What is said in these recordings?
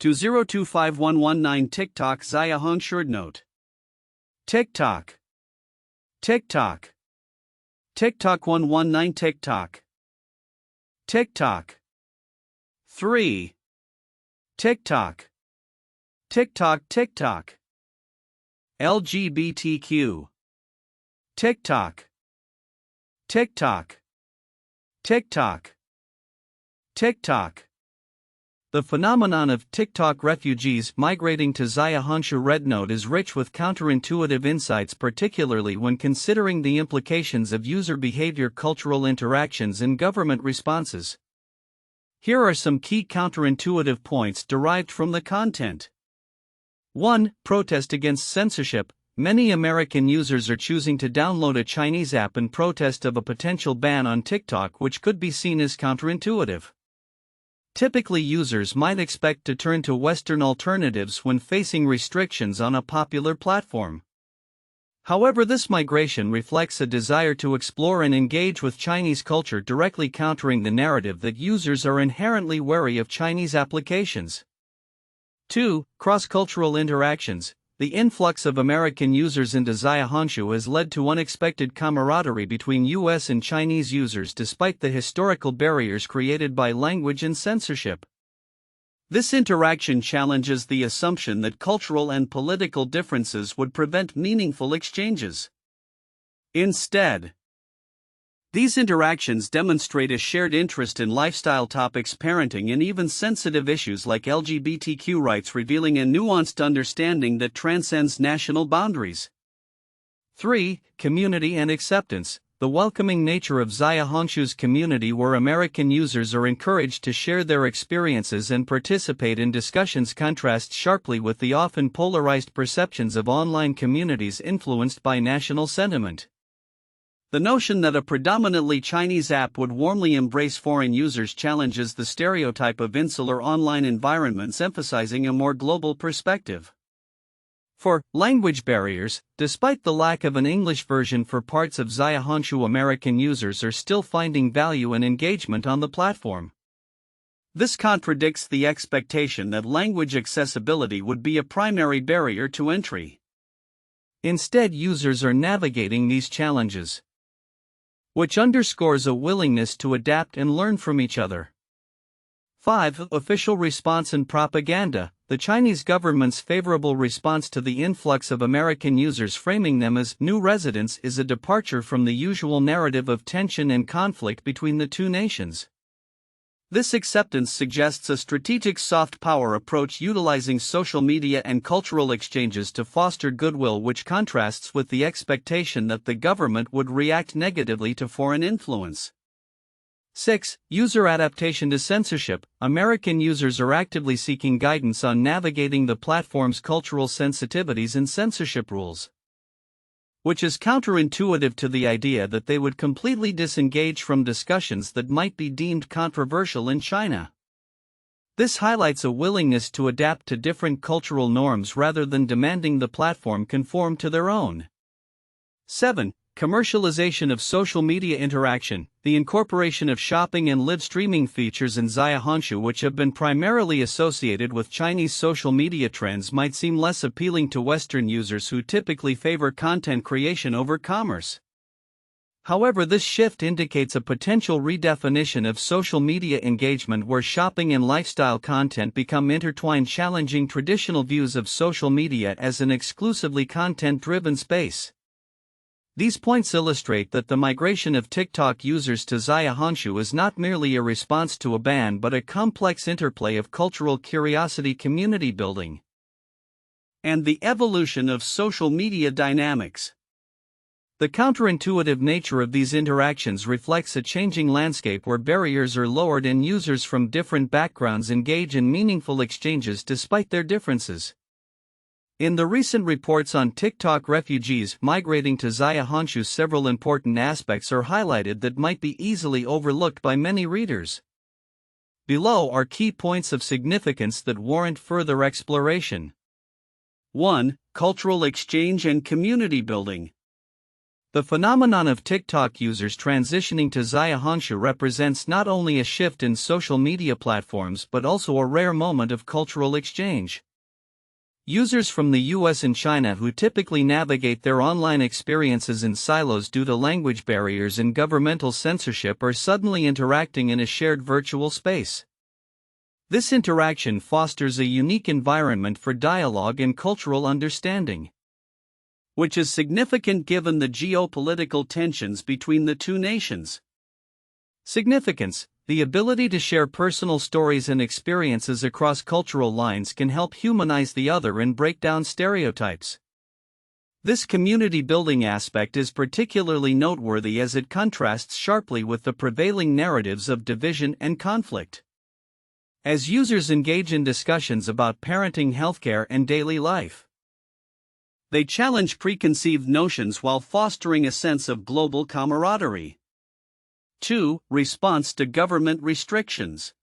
20251119 TikTok Xiaohongshu note. TikTok. TikTok. TikTok 119 TikTok. TikTok. 3. TikTok. TikTok TikTok. LGBTQ. TikTok. TikTok. TikTok. TikTok. The phenomenon of TikTok refugees migrating to Xiaohongshu Rednote is rich with counterintuitive insights, particularly when considering the implications of user behavior, cultural interactions, and government responses. Here are some key counterintuitive points derived from the content. 1. Protest against censorship. Many American users are choosing to download a Chinese app in protest of a potential ban on TikTok, which could be seen as counterintuitive. Typically, users might expect to turn to Western alternatives when facing restrictions on a popular platform. However, this migration reflects a desire to explore and engage with Chinese culture, directly countering the narrative that users are inherently wary of Chinese applications. 2. Cross-cultural interactions. The influx of American users into Xiaohongshu has led to unexpected camaraderie between U.S. and Chinese users despite the historical barriers created by language and censorship. This interaction challenges the assumption that cultural and political differences would prevent meaningful exchanges. Instead, these interactions demonstrate a shared interest in lifestyle topics, parenting, and even sensitive issues like LGBTQ rights, revealing a nuanced understanding that transcends national boundaries. 3. Community and acceptance. The welcoming nature of Xiaohongshu's community, where American users are encouraged to share their experiences and participate in discussions, contrasts sharply with the often polarized perceptions of online communities influenced by national sentiment. The notion that a predominantly Chinese app would warmly embrace foreign users challenges the stereotype of insular online environments, emphasizing a more global perspective. 4. Language barriers. Despite the lack of an English version for parts of Xiaohongshu, American users are still finding value and engagement on the platform. This contradicts the expectation that language accessibility would be a primary barrier to entry. Instead, users are navigating these challenges, which underscores a willingness to adapt and learn from each other. 5. Official response and propaganda. The Chinese government's favorable response to the influx of American users, framing them as new residents, is a departure from the usual narrative of tension and conflict between the two nations. This acceptance suggests a strategic soft power approach, utilizing social media and cultural exchanges to foster goodwill, which contrasts with the expectation that the government would react negatively to foreign influence. 6. User adaptation to censorship. American users are actively seeking guidance on navigating the platform's cultural sensitivities and censorship rules, which is counterintuitive to the idea that they would completely disengage from discussions that might be deemed controversial in China. This highlights a willingness to adapt to different cultural norms rather than demanding the platform conform to their own. 7. Commercialization of social media interaction. The incorporation of shopping and live streaming features in Xiaohongshu, which have been primarily associated with Chinese social media trends, might seem less appealing to Western users who typically favor content creation over commerce. However, this shift indicates a potential redefinition of social media engagement, where shopping and lifestyle content become intertwined, challenging traditional views of social media as an exclusively content-driven space. These points illustrate that the migration of TikTok users to Xiaohongshu is not merely a response to a ban but a complex interplay of cultural curiosity, community building, and the evolution of social media dynamics. The counterintuitive nature of these interactions reflects a changing landscape where barriers are lowered and users from different backgrounds engage in meaningful exchanges despite their differences. In the recent reports on TikTok refugees migrating to Xiaohongshu, several important aspects are highlighted that might be easily overlooked by many readers. Below are key points of significance that warrant further exploration. 1. Cultural exchange and community building. The phenomenon of TikTok users transitioning to Xiaohongshu represents not only a shift in social media platforms but also a rare moment of cultural exchange. Users from the US and China who typically navigate their online experiences in silos due to language barriers and governmental censorship are suddenly interacting in a shared virtual space. This interaction fosters a unique environment for dialogue and cultural understanding, which is significant given the geopolitical tensions between the two nations. Significance: the ability to share personal stories and experiences across cultural lines can help humanize the other and break down stereotypes. This community-building aspect is particularly noteworthy as it contrasts sharply with the prevailing narratives of division and conflict. As users engage in discussions about parenting, healthcare, and daily life, they challenge preconceived notions while fostering a sense of global camaraderie. 2. Response to government restrictions.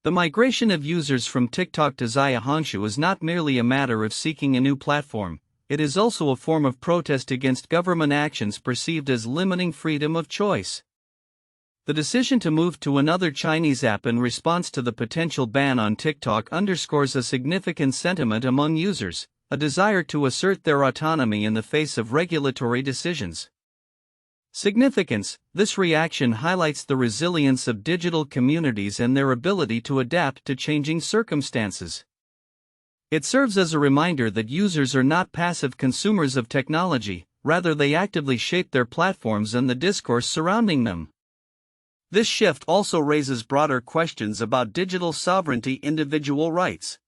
The migration of users from TikTok to Xiaohongshu is not merely a matter of seeking a new platform, it is also a form of protest against government actions perceived as limiting freedom of choice. The decision to move to another Chinese app in response to the potential ban on TikTok underscores a significant sentiment among users, a desire to assert their autonomy in the face of regulatory decisions. Significance: this reaction highlights the resilience of digital communities and their ability to adapt to changing circumstances. It serves as a reminder that users are not passive consumers of technology, rather they actively shape their platforms and the discourse surrounding them. This shift also raises broader questions about digital sovereignty, individual rights,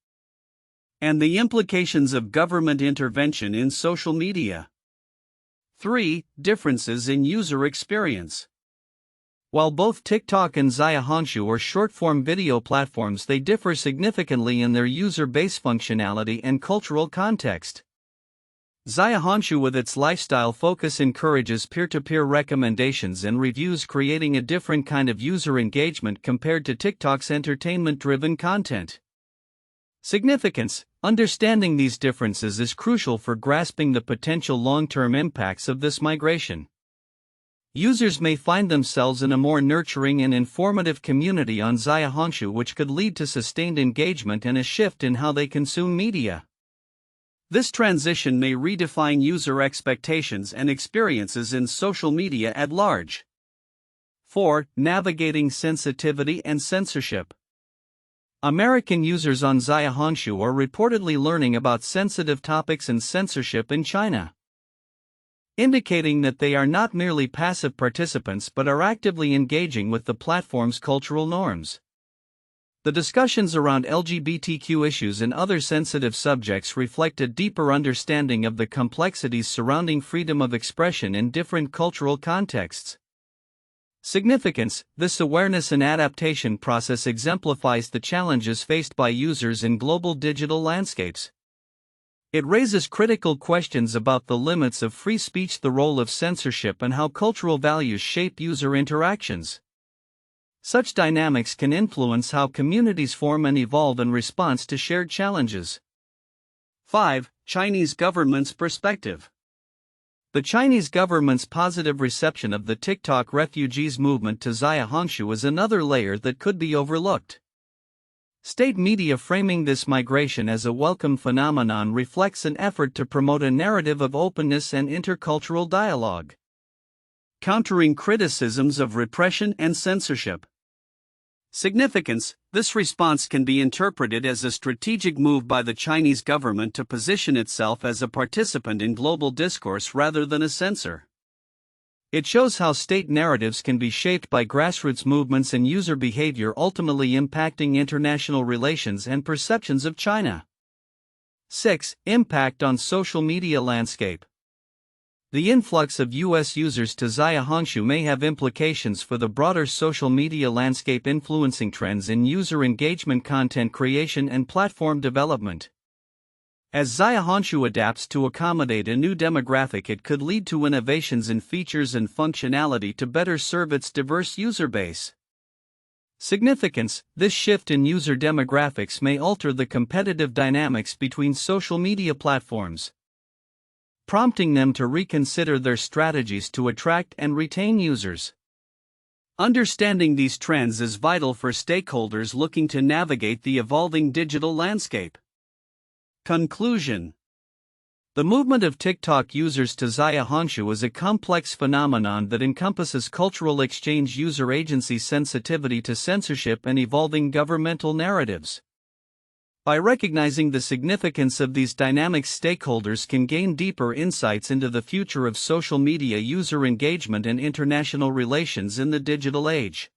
and the implications of government intervention in social media. 3. Differences in user experience. While both TikTok and Xiaohongshu are short-form video platforms, they differ significantly in their user base functionality and cultural context. Xiaohongshu, with its lifestyle focus, encourages peer-to-peer recommendations and reviews, creating a different kind of user engagement compared to TikTok's entertainment-driven content. Significance: understanding these differences is crucial for grasping the potential long-term impacts of this migration. Users may find themselves in a more nurturing and informative community on Xiaohongshu, which could lead to sustained engagement and a shift in how they consume media. This transition may redefine user expectations and experiences in social media at large. 4. Navigating sensitivity and censorship. American users on Xiaohongshu are reportedly learning about sensitive topics and censorship in China, indicating that they are not merely passive participants but are actively engaging with the platform's cultural norms. The discussions around LGBTQ issues and other sensitive subjects reflect a deeper understanding of the complexities surrounding freedom of expression in different cultural contexts. Significance: this awareness and adaptation process exemplifies the challenges faced by users in global digital landscapes. It raises critical questions about the limits of free speech, the role of censorship, and how cultural values shape user interactions. Such dynamics can influence how communities form and evolve in response to shared challenges. 5. Chinese government's perspective. The Chinese government's positive reception of the TikTok refugees movement to Xiaohongshu is another layer that could be overlooked. State media framing this migration as a welcome phenomenon reflects an effort to promote a narrative of openness and intercultural dialogue, countering criticisms of repression and censorship. Significance: this response can be interpreted as a strategic move by the Chinese government to position itself as a participant in global discourse rather than a censor. It shows how state narratives can be shaped by grassroots movements and user behavior, ultimately impacting international relations and perceptions of China. 6. Impact on social media landscape. The influx of U.S. users to Xiaohongshu may have implications for the broader social media landscape, influencing trends in user engagement, content creation, and platform development. As Xiaohongshu adapts to accommodate a new demographic, it could lead to innovations in features and functionality to better serve its diverse user base. Significance: this shift in user demographics may alter the competitive dynamics between social media platforms. prompting them to reconsider their strategies to attract and retain users. Understanding these trends is vital for stakeholders looking to navigate the evolving digital landscape. Conclusion: the movement of TikTok users to Xiaohongshu is a complex phenomenon that encompasses cultural exchange, user agency, sensitivity to censorship, and evolving governmental narratives. By recognizing the significance of these dynamics, stakeholders can gain deeper insights into the future of social media user engagement and international relations in the digital age.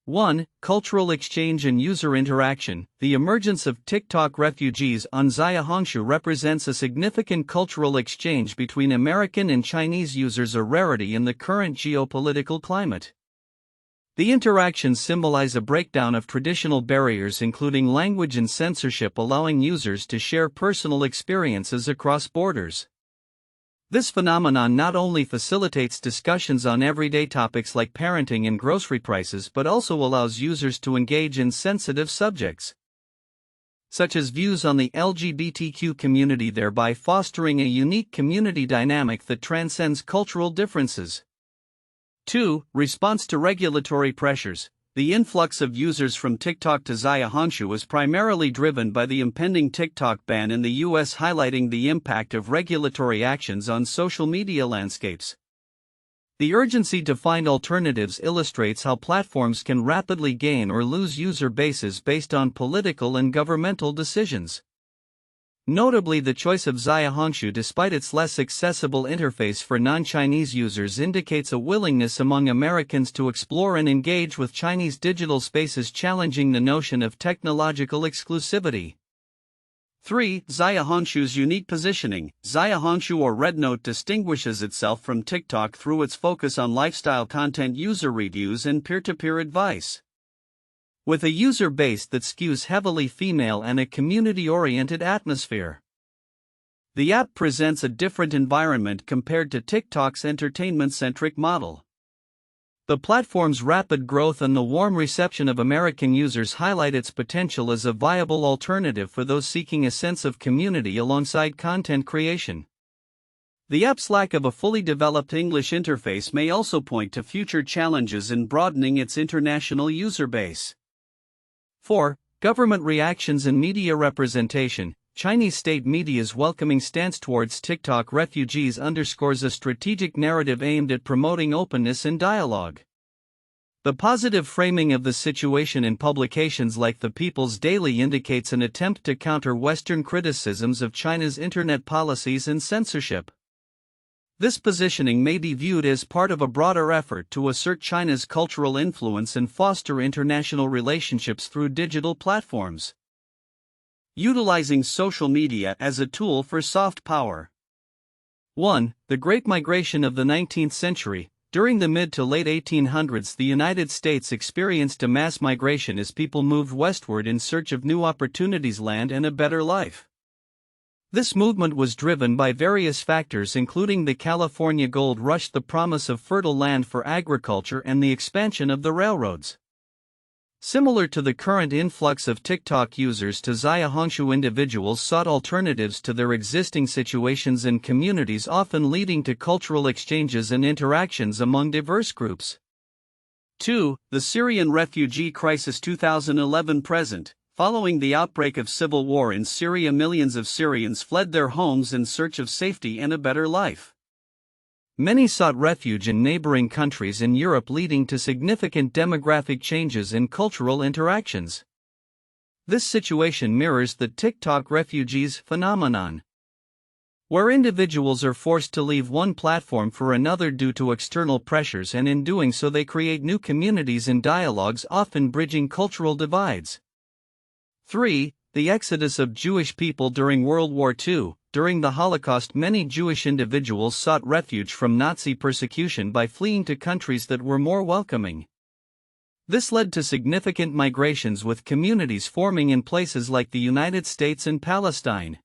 1. Cultural exchange and user interaction. The emergence of TikTok refugees on Xiaohongshu represents a significant cultural exchange between American and Chinese users, a rarity in the current geopolitical climate. The interactions symbolize a breakdown of traditional barriers, including language and censorship, allowing users to share personal experiences across borders. This phenomenon not only facilitates discussions on everyday topics like parenting and grocery prices, but also allows users to engage in sensitive subjects, such as views on the LGBTQ community, thereby fostering a unique community dynamic that transcends cultural differences. 2. Response to regulatory pressures. The influx of users from TikTok to Xiaohongshu was primarily driven by the impending TikTok ban in the U.S., highlighting the impact of regulatory actions on social media landscapes. The urgency to find alternatives illustrates how platforms can rapidly gain or lose user bases based on political and governmental decisions. Notably, the choice of Xiaohongshu, despite its less accessible interface for non-Chinese users, indicates a willingness among Americans to explore and engage with Chinese digital spaces, challenging the notion of technological exclusivity. 3. Xiaohongshu's unique positioning. Xiaohongshu, or Red Note, distinguishes itself from TikTok through its focus on lifestyle content, user reviews, and peer-to-peer advice. With a user base that skews heavily female and a community-oriented atmosphere, the app presents a different environment compared to TikTok's entertainment-centric model. The platform's rapid growth and the warm reception of American users highlight its potential as a viable alternative for those seeking a sense of community alongside content creation. The app's lack of a fully developed English interface may also point to future challenges in broadening its international user base. 4. Government reactions and media representation. Chinese state media's welcoming stance towards TikTok refugees underscores a strategic narrative aimed at promoting openness and dialogue. The positive framing of the situation in publications like The People's Daily indicates an attempt to counter Western criticisms of China's internet policies and censorship. This positioning may be viewed as part of a broader effort to assert China's cultural influence and foster international relationships through digital platforms. Utilizing social media as a tool for soft power. 1. The Great Migration of the 19th century. During the mid to late 1800s, the United States experienced a mass migration as people moved westward in search of new opportunities, land, and a better life. This movement was driven by various factors, including the California Gold Rush, the promise of fertile land for agriculture, and the expansion of the railroads. Similar to the current influx of TikTok users to Xiaohongshu, individuals sought alternatives to their existing situations in communities, often leading to cultural exchanges and interactions among diverse groups. 2. The Syrian refugee crisis 2011-present. Following the outbreak of civil war in Syria, millions of Syrians fled their homes in search of safety and a better life. Many sought refuge in neighboring countries in Europe, leading to significant demographic changes in cultural interactions. This situation mirrors the TikTok refugees phenomenon, where individuals are forced to leave one platform for another due to external pressures, and in doing so they create new communities and dialogues, often bridging cultural divides. 3. The exodus of Jewish people during World War II. During the Holocaust, many Jewish individuals sought refuge from Nazi persecution by fleeing to countries that were more welcoming. This led to significant migrations, with communities forming in places like the United States and Palestine.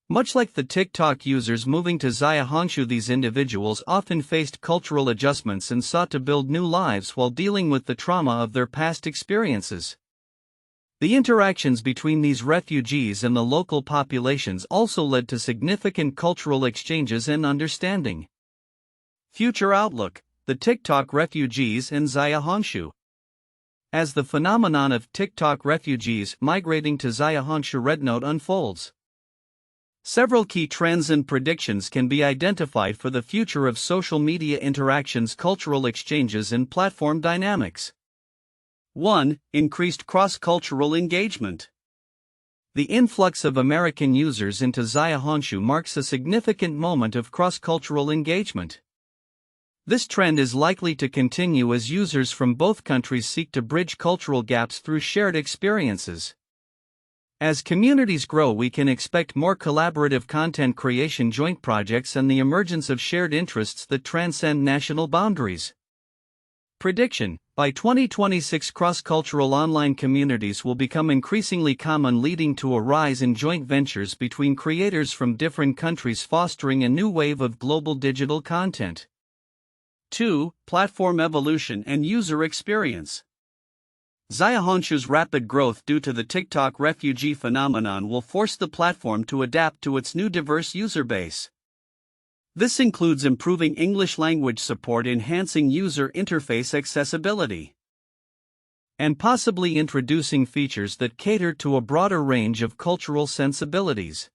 Much like the TikTok users moving to Xiaohongshu, these individuals often faced cultural adjustments and sought to build new lives while dealing with the trauma of their past experiences. The interactions between these refugees and the local populations also led to significant cultural exchanges and understanding. Future outlook: the TikTok refugees in Xiaohongshu. As the phenomenon of TikTok refugees migrating to Xiaohongshu Rednote unfolds, several key trends and predictions can be identified for the future of social media interactions, cultural exchanges, and platform dynamics. 1. Increased cross-cultural engagement. The influx of American users into Xiaohongshu marks a significant moment of cross-cultural engagement. This trend is likely to continue as users from both countries seek to bridge cultural gaps through shared experiences. As communities grow, we can expect more collaborative content creation, joint projects, and the emergence of shared interests that transcend national boundaries. Prediction: by 2026, cross-cultural online communities will become increasingly common, leading to a rise in joint ventures between creators from different countries, fostering a new wave of global digital content. 2. Platform evolution and user experience. Xiaohongshu's rapid growth due to the TikTok refugee phenomenon will force the platform to adapt to its new diverse user base. This includes improving English language support, enhancing user interface accessibility, and possibly introducing features that cater to a broader range of cultural sensibilities.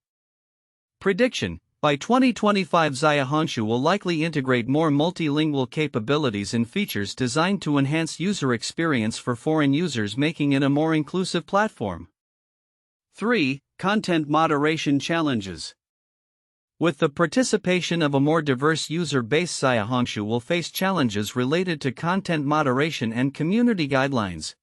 Prediction: by 2025, Xiaohongshu will likely integrate more multilingual capabilities and features designed to enhance user experience for foreign users, making it a more inclusive platform. 3. Content moderation challenges. With the participation of a more diverse user base, Xiaohongshu will face challenges related to content moderation and community guidelines.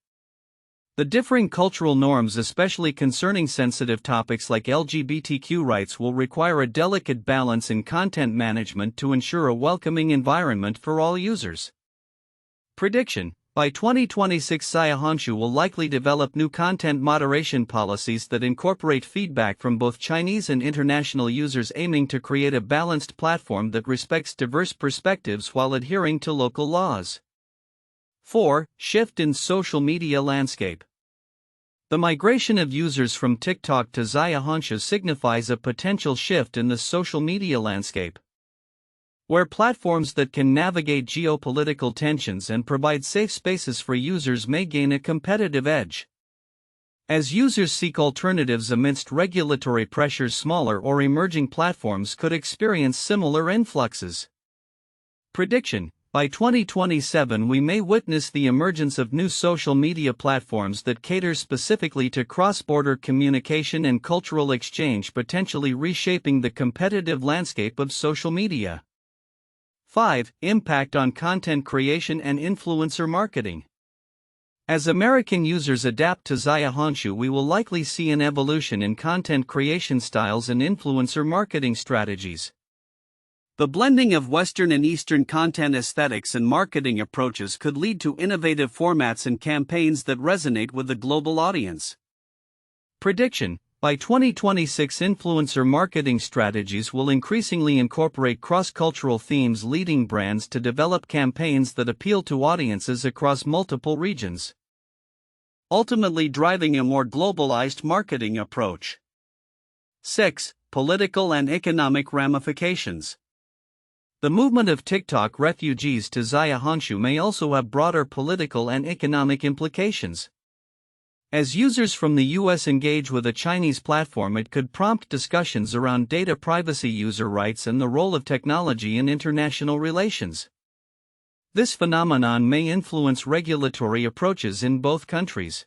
The differing cultural norms, especially concerning sensitive topics like LGBTQ rights, will require a delicate balance in content management to ensure a welcoming environment for all users. Prediction: by 2026, Xiaohongshu will likely develop new content moderation policies that incorporate feedback from both Chinese and international users, aiming to create a balanced platform that respects diverse perspectives while adhering to local laws. 4. Shift in social media landscape. The migration of users from TikTok to Xiaohongshu signifies a potential shift in the social media landscape, where platforms that can navigate geopolitical tensions and provide safe spaces for users may gain a competitive edge. As users seek alternatives amidst regulatory pressures, smaller or emerging platforms could experience similar influxes. Prediction: by 2027, we may witness the emergence of new social media platforms that cater specifically to cross-border communication and cultural exchange, potentially reshaping the competitive landscape of social media. 5. Impact on content creation and influencer marketing. As American users adapt to Xiaohongshu, we will likely see an evolution in content creation styles and influencer marketing strategies. The blending of Western and Eastern content aesthetics and marketing approaches could lead to innovative formats and campaigns that resonate with a global audience. Prediction: by 2026, influencer marketing strategies will increasingly incorporate cross-cultural themes, leading brands to develop campaigns that appeal to audiences across multiple regions, ultimately driving a more globalized marketing approach. 6. Political and economic ramifications. The movement of TikTok refugees to Xiaohongshu may also have broader political and economic implications. As users from the U.S. engage with a Chinese platform, it could prompt discussions around data privacy, user rights, and the role of technology in international relations. This phenomenon may influence regulatory approaches in both countries.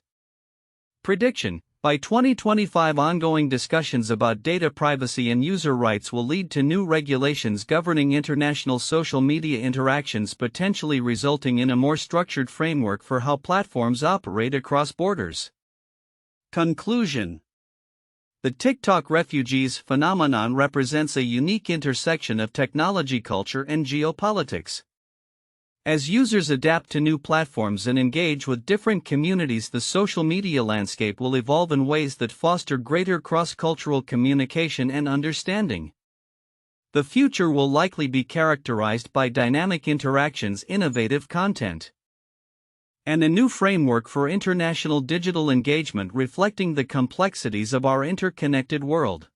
Prediction: by 2025, ongoing discussions about data privacy and user rights will lead to new regulations governing international social media interactions, potentially resulting in a more structured framework for how platforms operate across borders. Conclusion: the TikTok refugees phenomenon represents a unique intersection of technology, culture, and geopolitics. As users adapt to new platforms and engage with different communities, the social media landscape will evolve in ways that foster greater cross-cultural communication and understanding. The future will likely be characterized by dynamic interactions, innovative content, and a new framework for international digital engagement reflecting the complexities of our interconnected world.